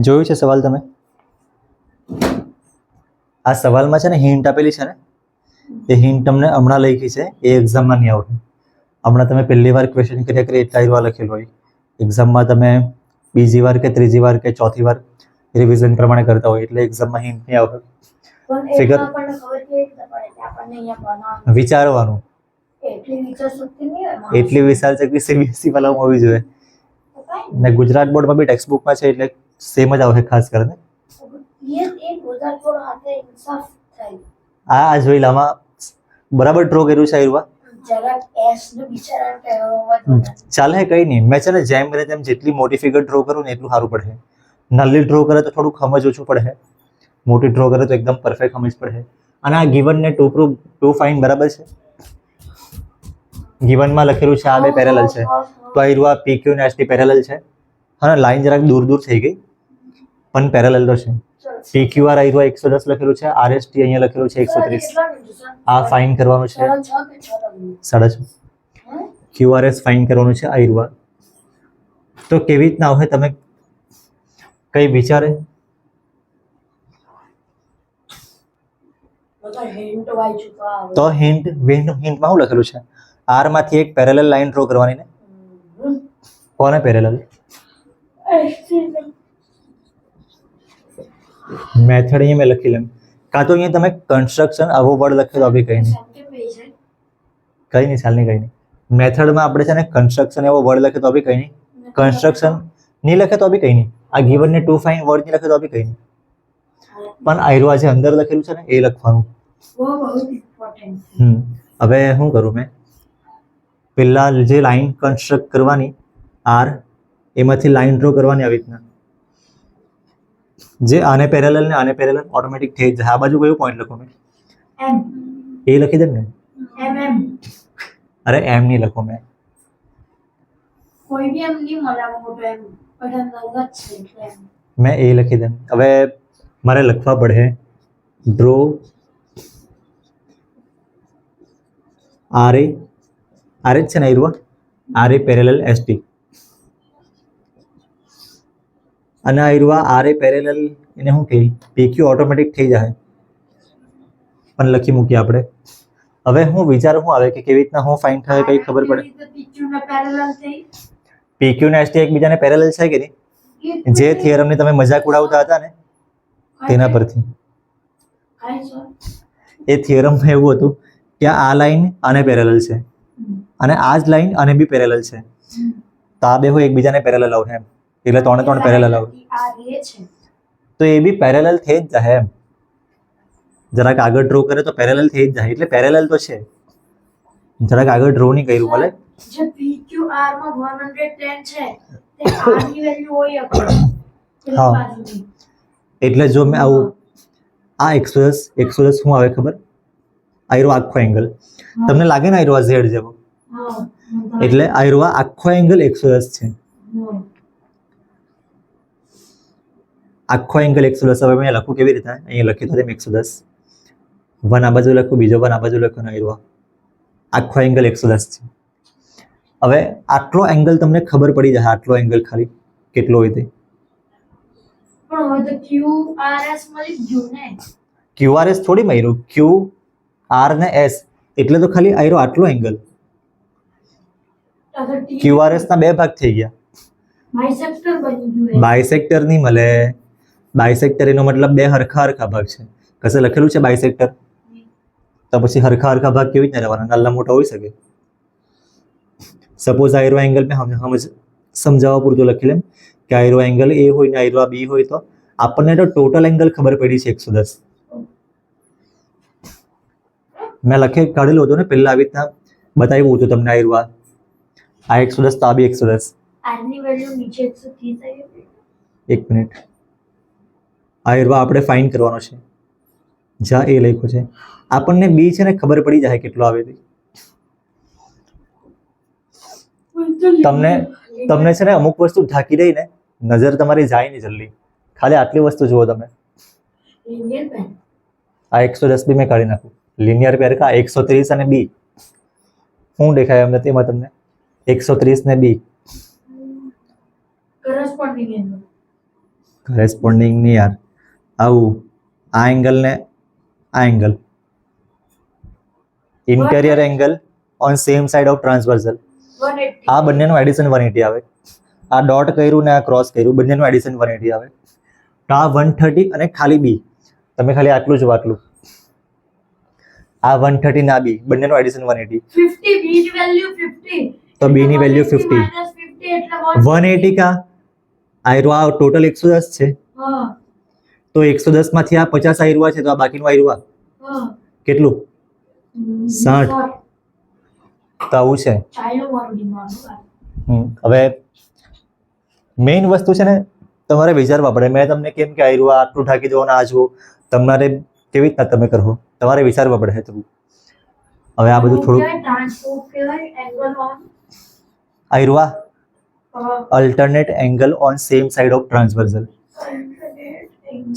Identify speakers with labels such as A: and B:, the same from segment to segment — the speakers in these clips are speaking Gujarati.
A: જોયું છે સવાલ તમે? આ સવાલમાં છે ને હિન્ટ આપેલી છે ને, એ હિન્ટ તમને હમણાં લખી છે, એ એક્ઝામમાં નહીં આવશે. હમણાં તમે પહેલી વાર ક્વેશ્ચન કર્યા કરી એટલા એવા લખેલું હોય. એક્ઝામમાં તમે બીજી વાર કે ત્રીજી વાર કે ચોથી વાર રિવિઝન પ્રમાણે કરતા હોય એટલે એક્ઝામમાં હિન્ટ નહીં આવે. ફિગર વિચારવાનું, એટલી વિચાર શક્તિ સીબીએસઈ વાળામાં હોવી જોઈએ. ને ગુજરાત બોર્ડમાં બી ટેક્સ્ટ બુકમાં છે એટલે સેમ જ આવે ખાસ કરીને. આ જોઈ લો, આમાં બરાબર ડ્રો કર્યું છે આયુર્વા. ચાલે કઈ નહીં, મેં છે ને જેમ કરે તેમ જેટલી મોટી ફિગર ડ્રો કરું ને એટલું સારું પડે. નલ્લી ડ્રો કરે તો થોડુંક સમજ ઓછું પડે, મોટી ડ્રો કરે તો એકદમ પરફેક્ટ સમજ પડે. અને આ ગિવન ને ટુ ફાઇન બરાબર છે. ગિવનમાં લખેલું છે આ બે પેરેલલ છે, તો આયુર્વા પીક્યુ ને એસટી પેરેલલ છે. હા, લાઈન જરાક દૂર દૂર થઈ ગઈ પણ પેરેલલ તો છે. PQR આયુર્વા 110 લખેલું છે, RST અહીંયા લખેલું છે 130. આ ફાઇન કરવાનું છે 6.5. QRS ફાઇન કરવાનું છે આયુર્વા. તો કેવી રીતના આવે તમે કઈ વિચારે? તો હિન્ટમાં શું લખેલું છે? R માંથી એક પેરેલલ લાઈન ડ્રો કરવાની ને. કોને પેરેલલ? મેથડ અહીંયા મેં લખી લેમ. કાં તો અહીંયા તમે કન્સ્ટ્રક્શન આવો વર્ડ લખેલો બી કઈ નહીં, કઈ નહીં, ચાલ નહીં, કઈ નહીં. મેથડમાં આપણે છે ને કન્સ્ટ્રક્શન એવો વર્ડ લખે તો બી કઈ નહીં, કન્સ્ટ્રક્શન નહીં લખે તો બી કઈ નહીં, આ ગિવન ને ટુ ફાઇન વર્ડ નહીં લખે તો બી કઈ નહીં, પણ આયુર્વા જે અંદર લખેલું છે ને એ લખવાનું. હવે શું કરું મેં? પેલા જે લાઈન કન્સ્ટ્રક્ટ કરવાની R, એમાંથી લાઈન ડ્રો કરવાની આવી રીતના. જે આને પેરેલલ ને આને પેરેલલ ઓટોમેટિક થઈ જાય. આ બાજુ કયો પોઈન્ટ લખો મેં? એ લખી દે ને. અરે એમ નહીં લખો મેં, મેં એ લખી દે. હવે મારે લખવા પડે ડ્રો RA, RA છે ને આયુર્વા, RA પેરેલલ ST. અને આયુર્વા RA પેરેલલ એને શું કહે? PQ ઓટોમેટિક થઈ જાય, પણ લખી મૂકીએ આપણે. હવે હું વિચાર શું આવે કે કેવી રીતના હું ફાઇન થાય કઈ ખબર પડે. PQ ને ST એકબીજાને પેરેલલ છે કે નહીં? જે થિયરમની તમે મજાક ઉડાવતા હતા ને તેના પરથી. એ થિયરમમાં એવું હતું કે આ લાઈન આને પેરેલલ છે અને આ જ લાઈન આને બી પેરેલલ છે, તો આ બે હોય એકબીજાને પેરેલલ આવે એમ, એટલે ત્રણે પેરેલલ આવે. તો એ બી પેરેલલ થઈ જ જાય એમ. જરાક આગળ ડ્રો કરે તો પેરેલલ થઈ જ જાય, એટલે પેરેલલ તો છે. જરાક આગળ ડ્રો નહીં કર્યું ભલે.
B: જે PQR માં 110 છે તે R ની વેલ્યુ હોય અગર
A: હા, એટલે જો મેં આવું આ 110 શું આવે ખબર? આયુર્વા આખો એંગલ. તમને લાગે ને આયુર્વા Z જેવો, એટલે આયુર્વા આખો એંગલ 110 છે. આખો એંગલ 110. હવે મેં લખું કેવી રીતે? અહીંયા લખી દો 110. વન આ બાજુ લખું, બીજો વન આ બાજુ લખું ને આયુર્વા આખો એંગલ 110 છે. હવે આટલો એંગલ તમને ખબર પડી જાય, આટલો એંગલ ખાલી કેટલો હોય તે.
B: પણ હવે તો QRS મળી ગયું ને.
A: QRS થોડી માર્યું, QR ને S એટલે તો ખાલી આયરો આટલો એંગલ. QRS ના બે ભાગ થઈ ગયા,
B: બાયસેક્ટર બની ગયું.
A: બાયસેક્ટર નહીં મળે. બાયસેક્ટર એનો મતલબ બે હરખા ભાગ છે. કશે લખેલું છે બાયસેક્ટર? તો પછી હરખા ભાગ કેવી રીતે રહેવાના? નાના મોટા હોઈ શકે. સપોઝ આયરો એંગલ મેં સમજાવવા પૂરતું લખી લેમ કે આયરો એંગલ A હોય ને આયરો B હોય, તો આપણને તો ટોટલ એંગલ ખબર પડી છે 110. મેં કાઢેલું હતું ને પહેલા, આવી રીતના બતાવ્યું હતું તમને. આયુર્વા આ 110 તો આ બી 110.
B: R ની વેલ્યુ નીચે 130 આવી.
A: એક મિનિટ, આયુર્વા આપણે ફાઇન કરવાનો છે. જ્યાં એ લખ્યું છે આપણને બી છે ને ખબર પડી જાય કેટલો આવે છે. તમને છે ને અમુક વસ્તુ ઢાંકી દઈ ને, નજર તમારી જાય નહીં જલ્દી. ખાલી આટલી વસ્તુ જુઓ તમે. આ 110 બી મેં કાઢી નાખું. લિનિયર પેર કા 130 અને બી શું દેખાય એમ નથી એમાં તમને? 130 ને બી કરેસ્પોન્ડિંગ નહીં યાર, આવું આ એંગલ ને આ angle, interior angle on same side of transversal,
B: 180.
A: આ બંનેનું એડિશન 180 આવે. આ ડોટ કર્યું ને આ ક્રોસ કર્યું, બંનેનું એડિશન 180 આવે. તો આ 130 અને ખાલી બી, તમે ખાલી આટલું જો આટલું, આ 130 ના બી, બંનેનું એડિશન 180.
B: 50 b ની વેલ્યુ 50.
A: તો b ની વેલ્યુ 50.
B: -50 એટલે
A: 180 કા આયરો આ ટોટલ 110 છે,
B: હા
A: તો 110 માંથી આ 50 આયરુઆ છે, તો આ બાકીનું આયરુઆ
B: હા
A: કેટલું? 60. તો આવું છે.
B: ચાલ્યું મારું દિમાગ.
A: હવે મેઇન વસ્તુ છે ને તમારે વિચારવા પડે. મેં તમને કેમ કે આયરું આટલું ઢાંકી દો ને આ જુઓ, તમારે કેવી રીતના તમે કરો, તમારે વિચારવા પડે છે. હવે આ બધું થોડું
B: ટ્રાન્સફોર્મ કહેવાય એંગલ ઓન
A: આયરું alternate angle on same side of transversal,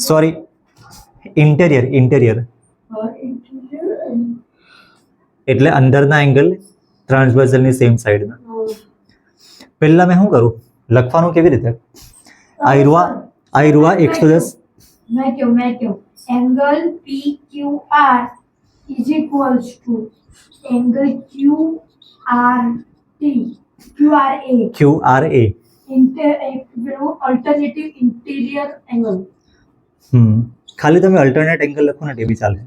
A: sorry interior, interior એટલે અંદરના એંગલ ટ્રાન્સવર્સલની સેમ સાઇડના. પહેલા મેં શું કરું, લખવાનું કેવી રીતે? આયરુઆ 110,
B: मैं क्यों angle PQR is equals to angle QRA alternative interior angle.
A: ખાલી તમે અલ્ટરનેટ એંગલ લખો ને તે બી ચાલે.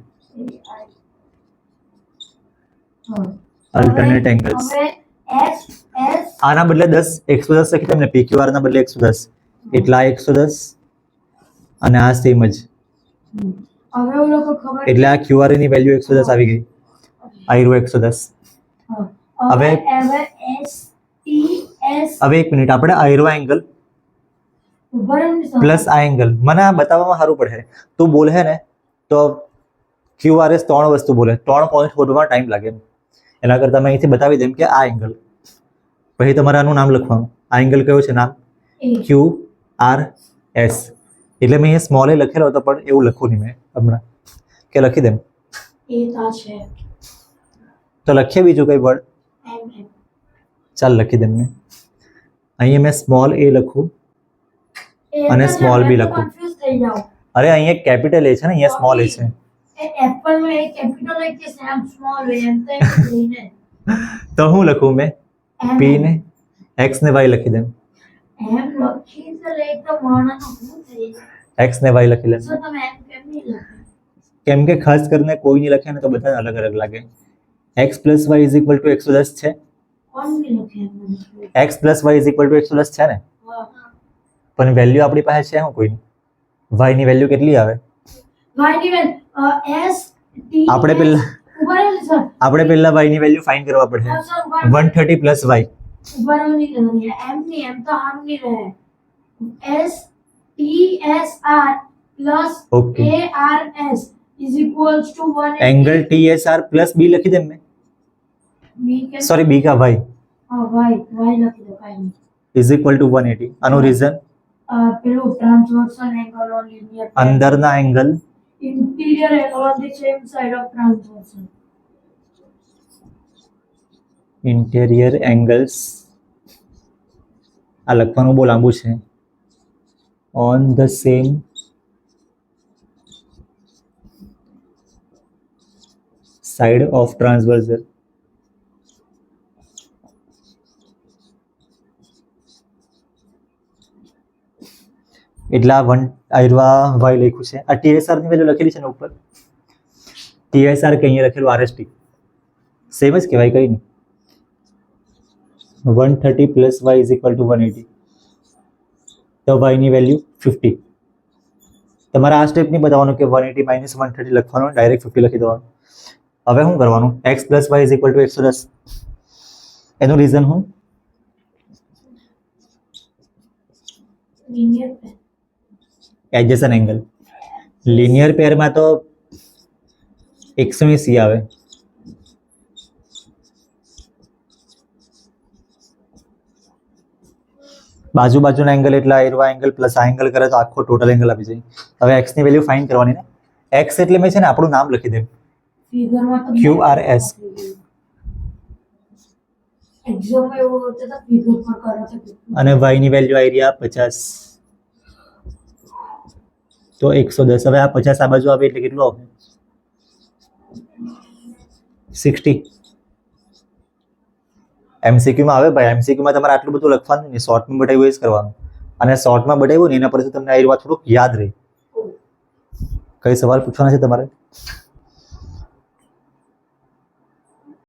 A: અલ્ટરનેટ એંગલ્સ
B: હવે S
A: આના બદલે 10 110 લખી તમને PQR ના બદલે 110, એટલે આ 110 અને આ સેમ જ,
B: હવે હું લોકો ખબર
A: એટલે આ QR ની વેલ્યુ 110 આવી ગઈ, આયરું 110. હવે હવે એક મિનિટ, આપણે આયરો એંગલ પ્લસ આ એંગલ, મને આ બતાવવામાં સારું પડે. તું બોલે ને તો QRS 3 વસ્તુ બોલે, 3 પોઈન્ટ શોધવામાં ટાઈમ લાગે. એના કરતાં મેં અહીંથી બતાવી દેમ કે આ એંગલ, પછી તમારે આનું નામ લખવાનું. આ એંગલ કયો છે નામ? QRS. એટલે મેં અહીંયા સ્મોલ એ લખેલો હતો, પણ એવું લખું નહીં મેં હમણાં, કે લખી દેમ
B: છે
A: તો લખીએ બીજું કઈ વર્ડ, ચાલ લખી દેમ. મેં અહીંયા મેં સ્મોલ એ લખું અને સ્મોલ બી લખું.
B: કન્ફ્યુઝ થઈ જાવ.
A: અરે અહીંયા કેપિટલ એ છે ને, અહીંયા સ્મોલ એ છે,
B: એપલ માં એક કેપિટલ એક કે સેમ સ્મોલ હોય એમ તો લઈને
A: તો હું લખું મેં P ને X ને Y લખી દેમ.
B: એમ લખી તો લે તો માણસનો શું થઈ જાય?
A: X ને Y લખી લેમ.
B: સર તમે એમ કેમ નહીં લખો?
A: કેમ કે ખાસ કરીને કોઈ નહીં લખે ને તો બધાને અલગ અલગ લાગે. X plus Y is equal to 110 છે,
B: કોણ નહીં લખે એમ?
A: X plus Y is equal to 110 છે ને, પણ વેલ્યુ આપણી પાસે છે શું કોઈની? Y ની વેલ્યુ કેટલી આવે?
B: વાય ની વેલ S T
A: આપણે પહેલા
B: ઉભા રહો સર.
A: આપણે પહેલા Y ની વેલ્યુ ફાઇન્ડ કરવા પડશે.
B: સર ઉભા રહો.
A: 130 plus Y,
B: ઉભા રહો નહીં એમ નહીં, એમ તો આમ નહીં રહે. S T S R plus
A: Okay.
B: A R S is equals to 180.
A: Angle TSR plus B લખી દેમ મેં,
B: B કે
A: સોરી B કા Y
B: હા વાય લખી દો કાઈ નહીં.
A: is equal to 180. આનું રીઝન
B: પેલું ટ્રાન્સવર્સલ એંગલ ઓન લિનિયર
A: અંદરના angle
B: interior angle on the same side of transversal.
A: Interior angles, આ લખવાનું બહુ લાંબુ છે, on the same side of transversal. એટલે આ આયરવા વાય લખ્યું છે. આ TSR ની વેલ્યુ લખેલી છે ને ઉપર, TSR કે અહીંયા લખેલું RST, સેમ જ કહેવાય, કઈ નહીં. 130 plus Y is equal to 180. તો Y ની વેલ્યુ 50. તમારે આ સ્ટેપ નહીં બતાવવાનું કે 180 minus 130 લખવાનું, ડાયરેક્ટ 50 લખી દેવાનું. હવે શું કરવાનું? X plus Y is equal to 110. એનું રીઝન હું?
B: Linear pair.
A: એડજેસન્ટ એંગલ. લિનિયર પેરમાં તો 180 આવે. બાજુના એંગલ એટલે આયરવા એંગલ પ્લસ આ એંગલ કરે તો આખો ટોટલ એંગલ આપી જાય. હવે x ની વેલ્યુ ફાઇન્ડ કરવાની ને, x એટલે મેં છે ને આપણું નામ લખી દેમ,
B: Figure માં તો
A: QRS.
B: એક્ઝામ માં એવું હોતું તો ફિગર પર કરો તો
A: અને y ની વેલ્યુ આવી રહ્યા 50. તો 110. હવે આ 50 આ બાજુ આવે એટલે કેટલું આવશે? 60. એમસીક્યુમાં આવે ભાઈ, એમસીક્યુમાં તમારે આટલું બધું લખવાનું નહીં, શોર્ટમાં બતાવ્યું એ જ કરવાનું. અને શોર્ટમાં બતાવ્યું ને એના પરથી તમને આ વાત થોડુંક યાદ રહે. કઈ સવાલ પૂછવાના છે તમારે?